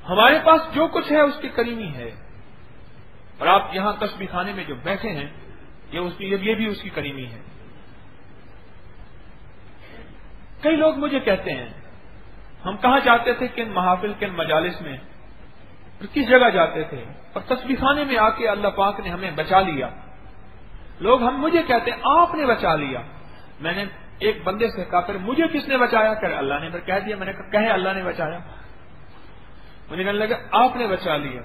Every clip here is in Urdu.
ہمارے پاس جو کچھ ہے اس کی کریمی ہے، اور آپ یہاں تسبیح خانے میں جو بیٹھے ہیں یہ بھی اس کی کریمی ہے۔ کئی لوگ مجھے کہتے ہیں ہم کہاں جاتے تھے، کن محافل کن مجالس میں، کس جگہ جاتے تھے، اور تسبیح خانے میں آ کے اللہ پاک نے ہمیں بچا لیا۔ لوگ مجھے کہتے ہیں آپ نے بچا لیا۔ میں نے ایک بندے سے کہا پھر مجھے کس نے بچایا؟ کہ اللہ نے، پھر کہہ دیا، میں نے کہا کہے اللہ نے بچایا۔ مجھے کہنے لگا آپ نے بچا لیا۔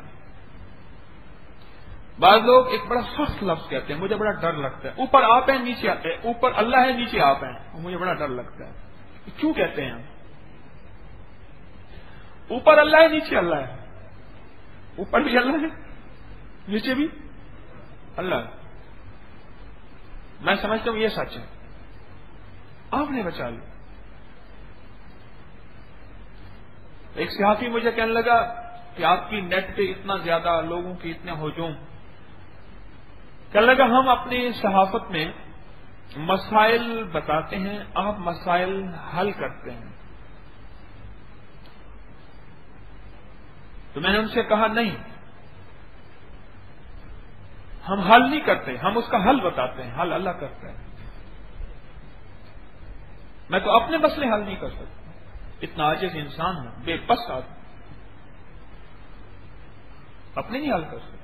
بعض لوگ ایک بڑا سخت لفظ کہتے ہیں، مجھے بڑا ڈر لگتا ہے، اوپر آپ ہیں نیچے اوپر اللہ ہے نیچے آپ ہیں، مجھے بڑا ڈر لگتا ہے۔ کیوں کہتے ہیں؟ اوپر اللہ ہے نیچے اللہ ہے، اوپر بھی اللہ ہے نیچے بھی اللہ ہے۔ میں سمجھتا ہوں یہ سچ ہے، آپ نے بچا لیا۔ ایک صحافی مجھے کہنے لگا کہ آپ کی نیٹ پہ اتنا زیادہ لوگوں کی اتنے ہجوم، کہنے لگا ہم اپنی صحافت میں مسائل بتاتے ہیں، آپ مسائل حل کرتے ہیں۔ تو میں نے ان سے کہا نہیں، ہم حل نہیں کرتے، ہم اس کا حل بتاتے ہیں، حل اللہ کرتا ہے۔ میں تو اپنے مسئلے حل نہیں کر سکتا، اتنا عاجز انسان ہوں، بے بس آدمی، اپنے نہیں حل کر سکتا۔